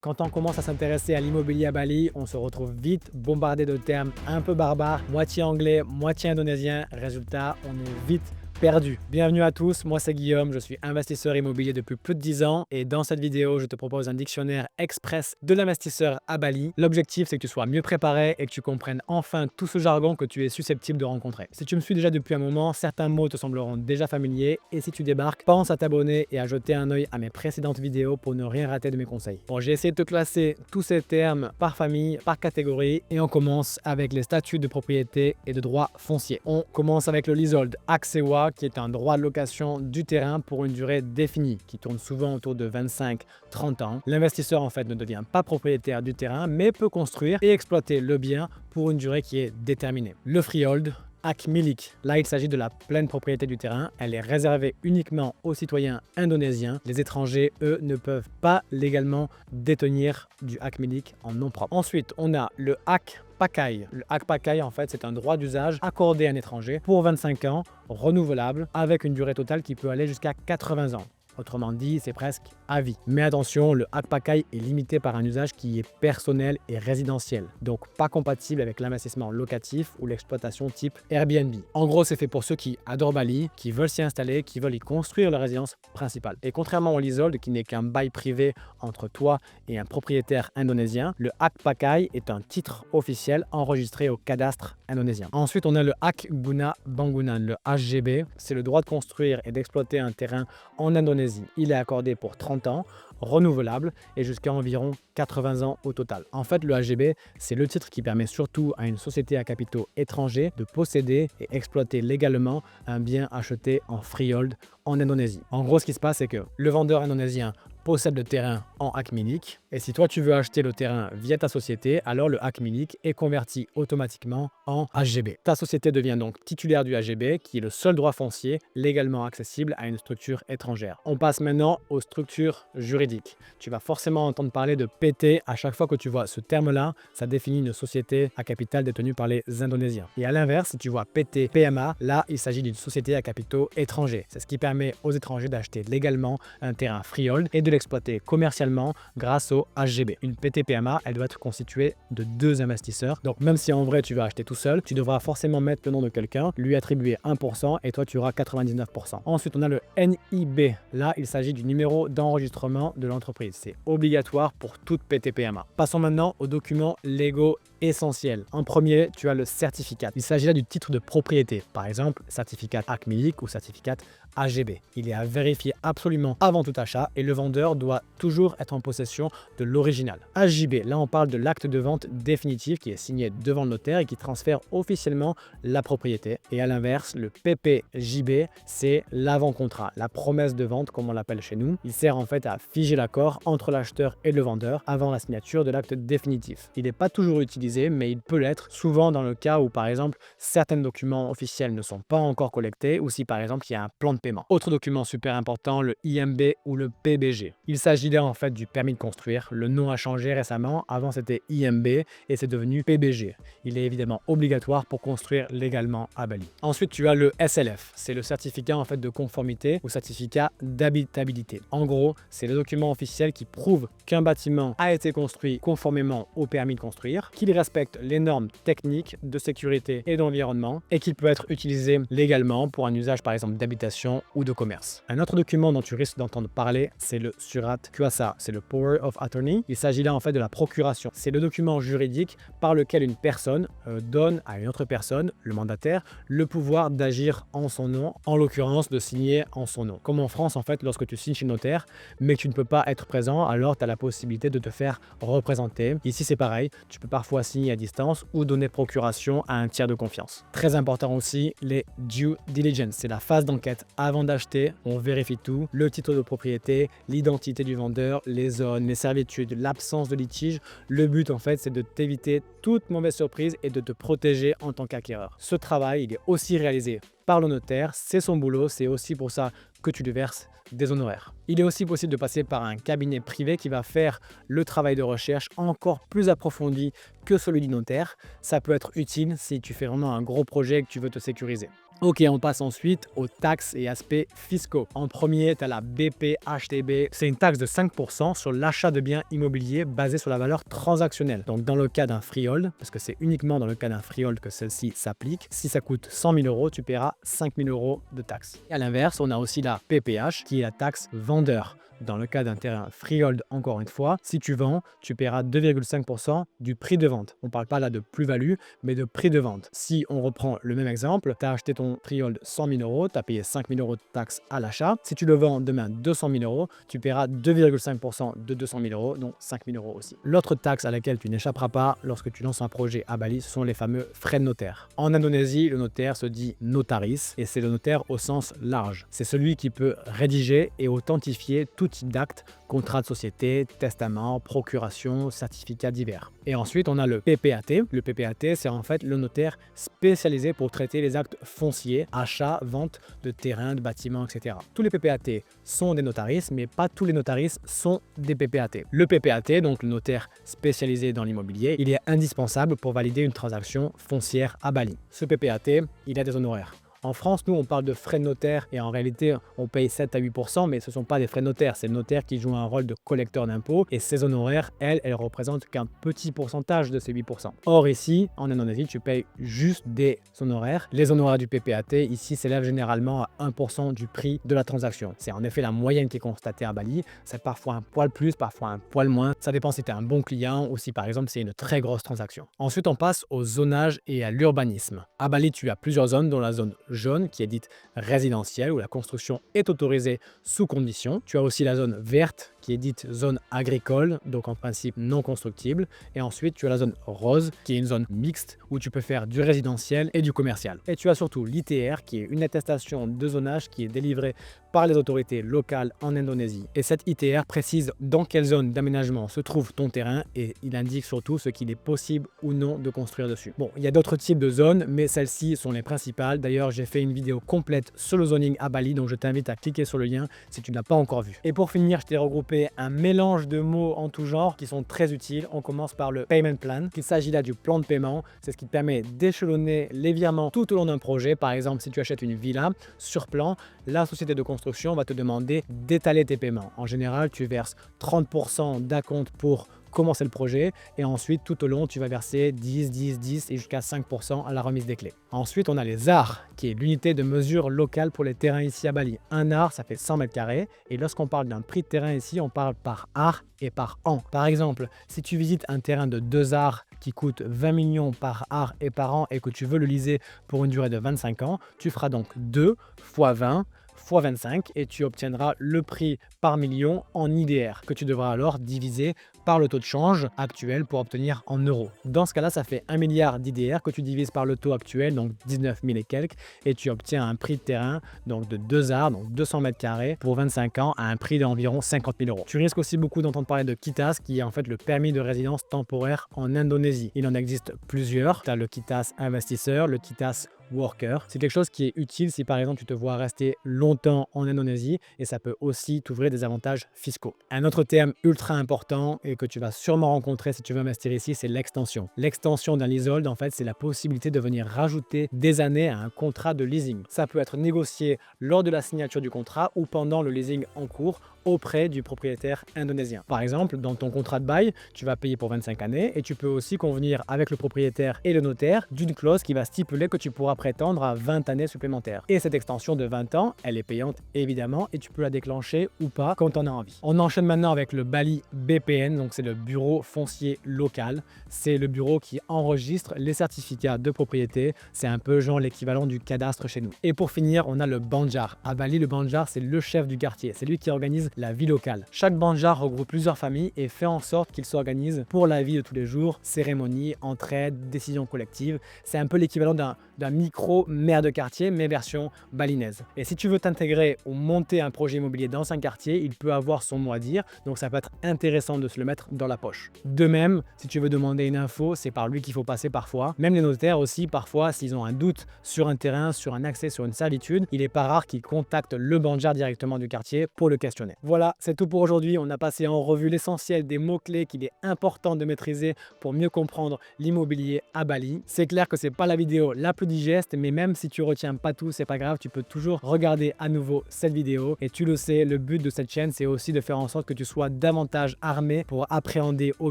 Quand on commence à s'intéresser à l'immobilier à Bali, on se retrouve vite bombardé de termes un peu barbares, moitié anglais, moitié indonésien. Résultat, on est vite perdu. Bienvenue à tous, moi c'est Guillaume, je suis investisseur immobilier depuis plus de 10 ans et dans cette vidéo, je te propose un dictionnaire express de l'investisseur à Bali. L'objectif, c'est que tu sois mieux préparé et que tu comprennes enfin tout ce jargon que tu es susceptible de rencontrer. Si tu me suis déjà depuis un moment, certains mots te sembleront déjà familiers et si tu débarques, pense à t'abonner et à jeter un œil à mes précédentes vidéos pour ne rien rater de mes conseils. Bon, j'ai essayé de te classer tous ces termes par famille, par catégorie et on commence avec les statuts de propriété et de droit foncier. On commence avec le leasehold, Aksewa, qui est un droit de location du terrain pour une durée définie, qui tourne souvent autour de 25-30 ans. L'investisseur en fait ne devient pas propriétaire du terrain, mais peut construire et exploiter le bien pour une durée qui est déterminée. Le freehold, hak milik. Là, il s'agit de la pleine propriété du terrain. Elle est réservée uniquement aux citoyens indonésiens. Les étrangers, eux, ne peuvent pas légalement détenir du hak milik en nom propre. Ensuite, on a le hak pakai. Le hak pakai, en fait, c'est un droit d'usage accordé à un étranger pour 25 ans, renouvelable, avec une durée totale qui peut aller jusqu'à 80 ans. Autrement dit, c'est presque à vie. Mais attention, le hak pakai est limité par un usage qui est personnel et résidentiel, donc pas compatible avec l'investissement locatif ou l'exploitation type Airbnb. En gros, c'est fait pour ceux qui adorent Bali, qui veulent s'y installer, qui veulent y construire leur résidence principale. Et contrairement au leasehold, qui n'est qu'un bail privé entre toi et un propriétaire indonésien, le hak pakai est un titre officiel enregistré au cadastre indonésien. Ensuite, on a le hak guna bangunan, le HGB. C'est le droit de construire et d'exploiter un terrain en Indonésie. Il est accordé pour 30 ans, renouvelable et jusqu'à environ 80 ans au total. En fait, le HGB, c'est le titre qui permet surtout à une société à capitaux étrangers de posséder et exploiter légalement un bien acheté en freehold en Indonésie. En gros, ce qui se passe, c'est que le vendeur indonésien possède le terrain en hak milik et si toi tu veux acheter le terrain via ta société, alors le hak milik est converti automatiquement en HGB. Ta société devient donc titulaire du HGB qui est le seul droit foncier légalement accessible à une structure étrangère. On passe maintenant aux structures juridiques. Tu vas forcément entendre parler de PT à chaque fois que tu vois ce terme-là, ça définit une société à capital détenue par les Indonésiens. Et à l'inverse, si tu vois PT, PMA, là il s'agit d'une société à capitaux étrangers. C'est ce qui permet aux étrangers d'acheter légalement un terrain freehold et de l'exploiter commercialement grâce au HGB. Une PTPMA, elle doit être constituée de 2 investisseurs. Donc même si en vrai tu vas acheter tout seul, tu devras forcément mettre le nom de quelqu'un, lui attribuer 1% et toi tu auras 99%. Ensuite, on a le NIB. Là, il s'agit du numéro d'enregistrement de l'entreprise. C'est obligatoire pour toute PTPMA. Passons maintenant aux documents légaux essentiels. En premier, tu as le certificat. Il s'agit là du titre de propriété. Par exemple, certificat hak milik ou certificat HGB. Il est à vérifier absolument avant tout achat et le vendeur doit toujours être en possession de l'original. HJB, là on parle de l'acte de vente définitif qui est signé devant le notaire et qui transfère officiellement la propriété. Et à l'inverse, le PPJB, c'est l'avant-contrat, la promesse de vente comme on l'appelle chez nous. Il sert en fait à figer l'accord entre l'acheteur et le vendeur avant la signature de l'acte définitif. Il n'est pas toujours utilisé, mais il peut l'être souvent dans le cas où par exemple certains documents officiels ne sont pas encore collectés ou si par exemple il y a un plan de paiement. Autre document super important, le IMB ou le PBG. Il s'agit là en fait du permis de construire. Le nom a changé récemment. Avant c'était IMB et c'est devenu PBG. Il est évidemment obligatoire pour construire légalement à Bali. Ensuite, tu as le SLF. C'est le certificat en fait de conformité ou certificat d'habitabilité. En gros, c'est le document officiel qui prouve qu'un bâtiment a été construit conformément au permis de construire, qu'il respecte les normes techniques de sécurité et d'environnement et qu'il peut être utilisé légalement pour un usage par exemple d'habitation ou de commerce. Un autre document dont tu risques d'entendre parler, c'est le Surat Kuasa, c'est le Power of Attorney. Il s'agit là en fait de la procuration. C'est le document juridique par lequel une personne donne à une autre personne, le mandataire, le pouvoir d'agir en son nom, en l'occurrence de signer en son nom. Comme en France en fait, lorsque tu signes chez le notaire, mais que tu ne peux pas être présent, alors tu as la possibilité de te faire représenter. Ici c'est pareil, tu peux parfois signer à distance ou donner procuration à un tiers de confiance. Très important aussi, les due diligence, c'est la phase d'enquête avant d'acheter, on vérifie tout, le titre de propriété, l'identité du vendeur, les zones, les servitudes, l'absence de litige. Le but en fait, c'est de t'éviter toute mauvaise surprise et de te protéger en tant qu'acquéreur. Ce travail, il est aussi réalisé par le notaire, c'est son boulot, c'est aussi pour ça que tu lui verses des honoraires. Il est aussi possible de passer par un cabinet privé qui va faire le travail de recherche encore plus approfondi que celui du notaire. Ça peut être utile si tu fais vraiment un gros projet et que tu veux te sécuriser. Ok, on passe ensuite aux taxes et aspects fiscaux. En premier, tu as la BPHTB. C'est une taxe de 5% sur l'achat de biens immobiliers basée sur la valeur transactionnelle. Donc dans le cas d'un freehold, parce que c'est uniquement dans le cas d'un freehold que celle-ci s'applique, si ça coûte 100 000 euros, tu paieras 5 000 euros de taxes. Et à l'inverse, on a aussi la PPH qui est la taxe vendeur. Dans le cas d'un terrain freehold, encore une fois, si tu vends, tu paieras 2,5% du prix de vente. On ne parle pas là de plus-value, mais de prix de vente. Si on reprend le même exemple, tu as acheté ton freehold 100 000 euros, tu as payé 5 000 euros de taxes à l'achat. Si tu le vends demain 200 000 euros, tu paieras 2,5% de 200 000 euros, donc 5 000 euros aussi. L'autre taxe à laquelle tu n'échapperas pas lorsque tu lances un projet à Bali, ce sont les fameux frais de notaire. En Indonésie, le notaire se dit notaris et c'est le notaire au sens large. C'est celui qui peut rédiger et authentifier tout type d'actes, contrat de société, testament, procuration, certificats divers. Et ensuite, on a le PPAT. Le PPAT, c'est en fait le notaire spécialisé pour traiter les actes fonciers, achat, vente de terrains, de bâtiments, etc. Tous les PPAT sont des notaristes, mais pas tous les notaristes sont des PPAT. Le PPAT, donc le notaire spécialisé dans l'immobilier, il est indispensable pour valider une transaction foncière à Bali. Ce PPAT, il a des honoraires. En France, nous, on parle de frais de notaire et en réalité, on paye 7 à 8%, mais ce ne sont pas des frais de notaire. C'est le notaire qui joue un rôle de collecteur d'impôts et ces honoraires, elles représentent qu'un petit pourcentage de ces 8%. Or, ici, en Indonésie, tu payes juste des honoraires. Les honoraires du PPAT, ici, s'élèvent généralement à 1% du prix de la transaction. C'est en effet la moyenne qui est constatée à Bali. C'est parfois un poil plus, parfois un poil moins. Ça dépend si tu es un bon client ou si, par exemple, c'est une très grosse transaction. Ensuite, on passe au zonage et à l'urbanisme. À Bali, tu as plusieurs zones, dont la zone jaune qui est dite résidentielle où la construction est autorisée sous conditions. Tu as aussi la zone verte qui est dite zone agricole, donc en principe non constructible. Et ensuite, tu as la zone rose qui est une zone mixte où tu peux faire du résidentiel et du commercial. Et tu as surtout l'ITR qui est une attestation de zonage qui est délivrée par les autorités locales en Indonésie. Et cette ITR précise dans quelle zone d'aménagement se trouve ton terrain et il indique surtout ce qu'il est possible ou non de construire dessus. Bon, il y a d'autres types de zones, mais celles-ci sont les principales. D'ailleurs, j'ai fait une vidéo complète sur le zoning à Bali, donc je t'invite à cliquer sur le lien si tu ne l'as pas encore vu. Et pour finir, je t'ai regroupé un mélange de mots en tout genre qui sont très utiles. On commence par le payment plan. Il s'agit là du plan de paiement. C'est ce qui te permet d'échelonner les virements tout au long d'un projet. Par exemple, si tu achètes une villa sur plan, la société de construction va te demander d'étaler tes paiements. En général, tu verses 30% d'acompte pour commencer le projet et ensuite tout au long tu vas verser 10, 10, 10 et jusqu'à 5% à la remise des clés. Ensuite on a les ARS qui est l'unité de mesure locale pour les terrains ici à Bali. Un AR ça fait 100 mètres carrés et lorsqu'on parle d'un prix de terrain ici on parle par AR et par an. Par exemple si tu visites un terrain de 2 AR qui coûte 20 millions par AR et par an et que tu veux le leaser pour une durée de 25 ans, tu feras donc 2 fois 20 fois 25 et tu obtiendras le prix par million en IDR que tu devras alors diviser par le taux de change actuel pour obtenir en euros. Dans ce cas-là, ça fait 1 milliard d'IDR que tu divises par le taux actuel, donc 19 000 et quelques, et tu obtiens un prix de terrain donc de 2 AR, donc 200 mètres carrés pour 25 ans à un prix d'environ 50 000 euros. Tu risques aussi beaucoup d'entendre parler de KITAS qui est en fait le permis de résidence temporaire en Indonésie. Il en existe plusieurs. Tu as le KITAS investisseur, le KITAS worker. C'est quelque chose qui est utile si par exemple tu te vois rester longtemps en Indonésie et ça peut aussi t'ouvrir des avantages fiscaux. Un autre terme ultra important et que tu vas sûrement rencontrer si tu veux investir ici, c'est l'extension. L'extension d'un leasehold, en fait, c'est la possibilité de venir rajouter des années à un contrat de leasing. Ça peut être négocié lors de la signature du contrat ou pendant le leasing en cours auprès du propriétaire indonésien. Par exemple, dans ton contrat de bail, tu vas payer pour 25 années et tu peux aussi convenir avec le propriétaire et le notaire d'une clause qui va stipuler que tu pourras prétendre à 20 années supplémentaires. Et cette extension de 20 ans, elle est payante évidemment et tu peux la déclencher ou pas quand tu en as envie. On enchaîne maintenant avec le Bali BPN, donc c'est le bureau foncier local. C'est le bureau qui enregistre les certificats de propriété. C'est un peu genre l'équivalent du cadastre chez nous. Et pour finir, on a le Banjar. À Bali, le Banjar, c'est le chef du quartier. C'est lui qui organise la vie locale. Chaque Banjar regroupe plusieurs familles et fait en sorte qu'il s'organise pour la vie de tous les jours, cérémonies, entraide, décisions collectives. C'est un peu l'équivalent d'un micro maire de quartier, mais version balinaise. Et si tu veux t'intégrer ou monter un projet immobilier dans un quartier, il peut avoir son mot à dire, donc ça peut être intéressant de se le mettre dans la poche. De même, si tu veux demander une info, c'est par lui qu'il faut passer parfois. Même les notaires aussi, parfois, s'ils ont un doute sur un terrain, sur un accès, sur une servitude, il n'est pas rare qu'ils contactent le Banjar directement du quartier pour le questionner. Voilà, c'est tout pour aujourd'hui. On a passé en revue l'essentiel des mots-clés qu'il est important de maîtriser pour mieux comprendre l'immobilier à Bali. C'est clair que c'est pas la vidéo la plus digeste, mais même si tu retiens pas tout, c'est pas grave, tu peux toujours regarder à nouveau cette vidéo. Et tu le sais, le but de cette chaîne, c'est aussi de faire en sorte que tu sois davantage armé pour appréhender au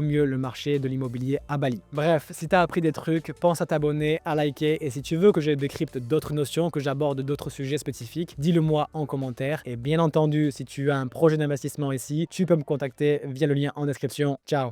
mieux le marché de l'immobilier à Bali. Bref, si tu as appris des trucs, pense à t'abonner, à liker, et si tu veux que je décrypte d'autres notions, que j'aborde d'autres sujets spécifiques, dis-le moi en commentaire. Et bien entendu, si tu as un projet d'investissement ici, tu peux me contacter via le lien en description. Ciao!